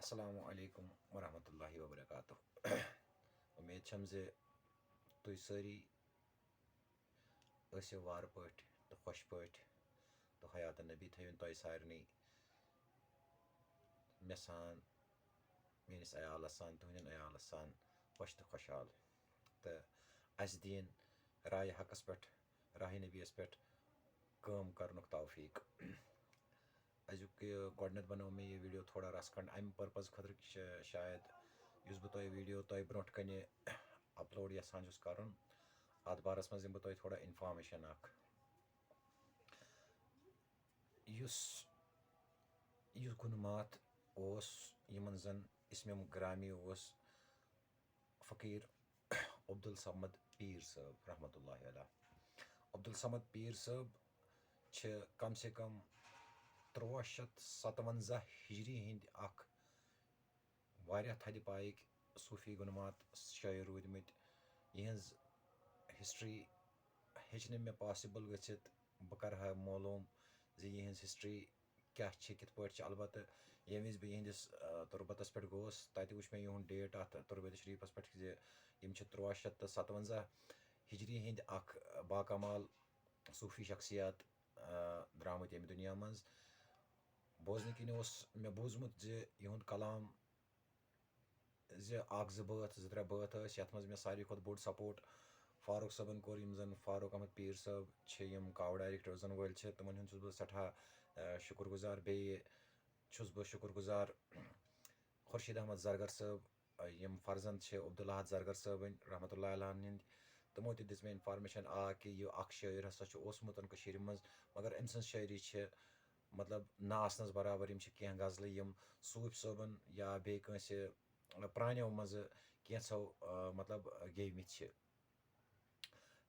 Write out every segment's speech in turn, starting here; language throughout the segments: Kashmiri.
Assalamu alaikum wa rahmatullahi wa barakatuh. उम्मीद छम जे तुई सारी ٲسِو وارٕ پٲٹھۍ تہٕ خۄش پٲٹھۍ تہٕ حیات نبی تھٲیِن تۄہہِ سارنٕے مےٚ سان میٲنِس عیالَس سان تُہنٛدٮ۪ن عیالَس سان خۄش تہٕ خۄشحال تہٕ اَسہِ دِیِن راے حقس پٮ۪ٹھ راہ نبیَس پٮ۪ٹھ کٲم کَرنُک توفیٖق. أزیُک گۄڈنٮ۪تھ بنوو مےٚ یہِ ویٖڈیو تھوڑا رَژھ کھنٛڈ اَمہِ پٔرپَز خٲطرٕ شاید یُس بہٕ تۄہہِ ویٖڈیو تۄہہِ برونٛٹھ کَنہِ اَپلوڈ یَژھان چھُس کَرُن اَتھ بارَس منٛز دِمہٕ بہٕ تۄہہِ تھوڑا اِنفارمیشَن اَکھ. یُس گُنہٕ مات اوس یِمن زَن اِسمِ گرامی اوس فقیٖر عبدالصمد پیٖر صٲب رحمتہ اللہ علیہ. عبدالصمد پیٖر صٲب چھِ کم سے کم 1357 ہجری ہِنٛدۍ اکھ واریاہ تھدِ پایِکۍ صوٗفی گُنہٕ مات شٲعر روٗدمٕتۍ. یِہٕنٛز ہِسٹری ہیٚچہِ نہٕ مےٚ پاسِبٕل گٔژھِتھ بہٕ کَرٕ ہا معلوٗم زِ یِہٕنٛز ہِسٹری کیاہ چھِ کِتھ پٲٹھۍ چھِ. البتہ ییٚمہِ وِزِ بہٕ یِہِنٛدِس تُربتَس پٮ۪ٹھ گوٚوُس تَتہِ وٕچھ مےٚ یِہُنٛد ڈیٹ اَتھ تُربتہِ شریٖفَس پٮ۪ٹھ زِ یِم چھِ 1357 ہجری ہِنٛدۍ اکھ باکمال صوٗفی شخصیات درٛامٕتۍ ییٚمہِ دُنیا منٛز. بوزنہٕ کِنۍ اوس مےٚ بوٗزمُت زِ یِہُنٛد کلام زِ اکھ زٕ بٲتھ زٕ ترٛےٚ بٲتھ ٲسۍ یَتھ منٛز مےٚ ساروی کھۄتہٕ بوٚڑ سپوٹ فاروق صٲبن کوٚر. یِم زن فاروق احمد پیٖر صٲب چھِ یِم کاو ڈایریکٹٲرزن وٲلۍ چھِ تِمن ہُنٛد چھُس بہٕ سٮ۪ٹھاہ شُکُر گُزار. بیٚیہِ چھُس بہٕ شُکُر گُزار خُرشیٖد احمد زرگر صٲب یِم فرزنٛد چھِ عبدالاحد زرگر صٲبٕنۍ رحمتہ اللہ علیہ ہٕنٛدۍ. تِمو تہِ دِژ مےٚ اِنفارمیشن کہِ یہِ اکھ شٲعر ہسا چھُ اوسمُت کٔشیٖرِ منٛز مگر أمۍ سٕنٛز شٲعری چھِ مطلب نہ آسنس برابر. یِم چھِ کینٛہہ غزلہٕ یِم صوٗفۍ صٲبن یا بیٚیہِ کٲنٛسہِ پرانیو منٛزٕ کینٛژھو مطلب گیٚومٕتۍ چھِ.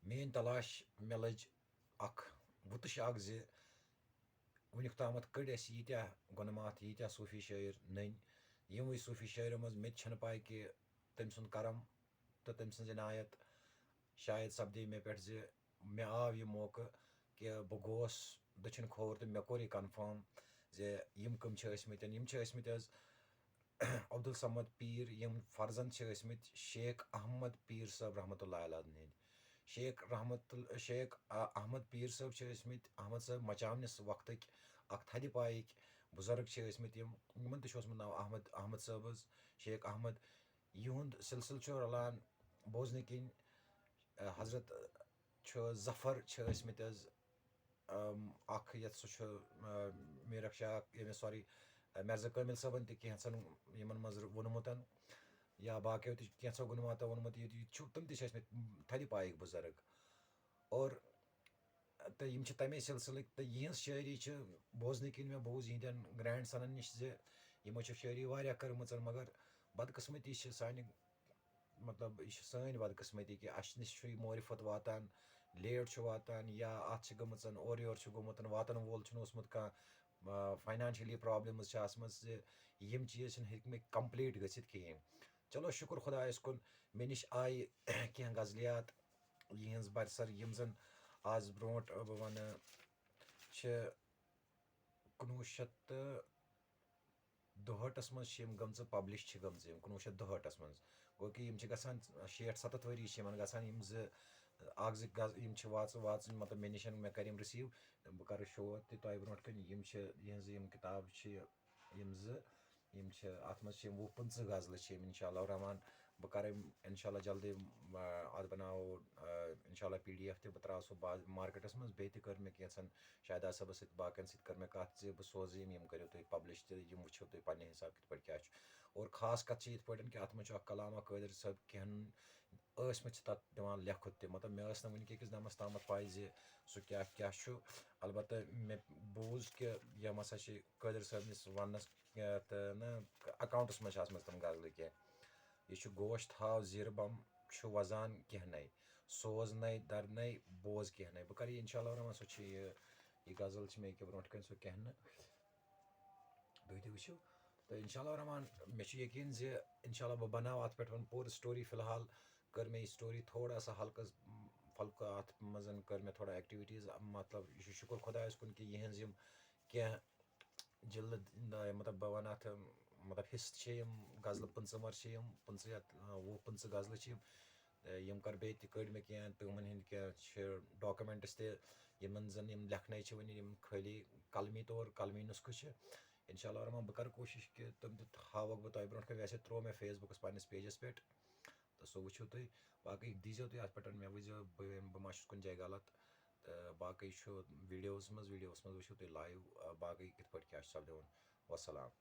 میٲنۍ تلاش مےٚ لٔج اکھ وُتٕش اکھ زِ وُنیُک تامتھ کٔڑۍ اَسہِ ییٖتیٛاہ گُنہٕ مات ییٖتیٛاہ صوٗفی شٲعر نٔنۍ. یِموٕے صوٗفی شٲعرو منٛز مےٚ تہِ چھنہٕ پاے کہِ تٔمۍ سُنٛد کرم تہٕ تٔمۍ سٕنٛز عنایت شاید سپدے مےٚ پٮ۪ٹھ زِ مےٚ آو یہِ موقعہٕ کہِ بہٕ گوس دٔچھُن کھووُر تہٕ مےٚ کوٚر یہِ کنفٲرم زِ یِم کٕم چھِ ٲسمٕتۍ. یِم چھِ ٲسمٕتۍ حظ عبدالصمد پیٖر. یِم فرزنٛد چھِ ٲسمٕتۍ شیخ احمد پیٖر صٲب رحمتہ اللہ علیہ ہٕنٛدۍ. شیخ احمد پیٖر صٲب چھِ ٲسمٕتۍ احمد صٲب مچاونِس وقتٕکۍ اکھ تھدِ پایِکۍ بُزرٕگ چھِ ٲسمٕتۍ. یِمن تہِ چھُ اوسمُت ناو احمد صٲب حظ شیخ احمد. یِہُنٛد سِلسِلہٕ چھُ رلان بوزنہٕ کِنۍ حضرت چھُ ظفر چھِ ٲسمٕتۍ حظ اکھ یَتھ سُہ چھُ میٖرخ شاہ سوری مرزا کٲمِل صٲبن تہِ کینٛژن یِمن منٛز ووٚنمُت یا باقیو تہِ کینٛژھو گُنہٕ ماتو ووٚنمُت. یہِ چھُ تِم تہِ چھِ ٲسمٕتۍ تھدِ پایِکۍ بُزرٕگ اور تہٕ یِم چھِ تَمے سِلسِلٕکۍ. تہٕ یِہٕنٛز شٲعری چھِ بوزنہٕ کِنۍ مےٚ بوٗز یِہنٛدٮ۪ن گرینٛڈ سنن نِش زِ یِمو چھِ شٲعری واریاہ کٔرمٕژ مگر بدقٕسمتی چھِ سانہِ مطلب یہِ چھِ سٲنۍ بدقٕسمتی کہِ اَسہِ نِش چھُ یہِ معرفت واتان لیٹ چھُ واتان یا اَتھ چھِ گٔمٕژ اورٕ یورٕ چھُ گوٚمُت واتان وول چھُنہٕ اوسمُت کانٛہہ فاینانشلی پرابلمٕز چھِ آسمژ زِ یِم چیٖز چھِنہٕ ہیٚکمٕتۍ کمپلیٖٹ گٔژھِتھ کِہیٖنۍ. چلو شُکُر خۄدایَس کُن مےٚ نِش آیہِ کینٛہہ غزلیات یِہٕنٛز برسر یِم زن آز برونٛٹھ بہٕ وَنہٕ چھِ 1962 منٛز چھِ یِم گٔمژٕ پبلِش چھِ گٔمژٕ یِم 1962 منٛز. گوٚو کہِ یِم چھِ گژھان 60-70 ؤری چھِ یِمن گژھان. یِم اکھ زٕ یِم چھِ واژٕنۍ مطلب مےٚ نِش مےٚ کَرِ یِم رِسیٖو. بہٕ کَرٕ شو تہِ تۄہہِ برونٛٹھ کَنہِ. یِم چھِ یِہٕنٛزٕ یِم کِتاب چھِ یِم زٕ یِم چھِ اَتھ منٛز چھِ یِم 20-25 غزلہٕ چھِ یِم اِنشاء اللہ رحمان. بہٕ کَرٕ اِنشاء اللہ جلدی اَتھ بَناوو اِنشاء اللہ PDF تہِ بہٕ ترٛاوٕ سُہ مارکیٹَس منٛز. بیٚیہِ تہِ کٔر مےٚ کینٛژھن شاہداد صٲبَس سۭتۍ باقین سۭتۍ کٔر مےٚ کَتھ زِ بہٕ سوزٕ یِم کٔرِو تُہۍ پبلِش تہِ یِم وٕچھِو تُہۍ پنٛنہِ حِساب کِتھ پٲٹھۍ کیاہ چھُ. اور خاص کَتھ چھِ یِتھ پٲٹھۍ کہِ اَتھ منٛز چھُ اکھ کلامہ قٲدِر صٲب کینٛہہ ٲسمٕتۍ چھِ تَتھ دِوان لیکھُت تہِ مطلب مےٚ ٲس نہٕ وٕنکیٚکِس دَمَس تامَتھ پاے زِ سُہ کیاہ چھُ. البتہ مےٚ بوٗز کہِ یِم ہسا چھِ قٲدِر صٲبنِس وَننَس تہٕ نہ اٮ۪کاوُنٛٹَس منٛز چھِ آسمژ تِم غزلہٕ کینٛہہ. یہِ چھُ گوش تھاو زیٖرٕ بم چھُ وَزان کینٛہہ نَے سوز نَے دَرنَے بوز کینٛہہ نَے. بہٕ کَرٕ یہِ اِنشاء اللہ رحمان. سۄ چھِ یہِ غزل چھِ مےٚ ییٚکیٛاہ برونٛٹھ کَنہِ سُہ کینٛہہ نہٕ تُہۍ تہِ وٕچھِو. تہٕ اِنشاء اللہ رحمان مےٚ چھُ یقیٖن زِ اِنشاء اللہ بہٕ بَناوٕ اَتھ پٮ۪ٹھ وۄنۍ پوٗرٕ سٹوری. فِلحال کٔر مےٚ یہِ سٹوری تھوڑا سا پھلکہٕ اَتھ منٛز کٔر مےٚ تھوڑا ایکٹِوِٹیٖز. مطلب یہِ چھُ شُکُر خۄدایَس کُن کہِ یِہٕنٛز یِم کینٛہہ جِلد مطلب بہٕ وَنہٕ اَتھ मतलब हिस्स छे यम गजल 15 छ यम 15 या 15 गजल छ यम कर बे कड़ मे कह तमन हंद क्या डॉक्यूमेंट्स तमन जन यम लेखन वन यम खाली कलमी तौर कलमी नुस्ख इंशाल्लाह रहमान बह कर कोशिश कि तम हावक बह तुम ब्रो वैसे त्रो मे फेसबुकस पन्नस पेजस पे तो सो वो तुम बाकी दीजो तुम अत पे मे वो बह मा कुछ जाए गलत तो बाकी वीडियोस मज वो तुम लाइव बाकी कत क्या सपदन वसलाम।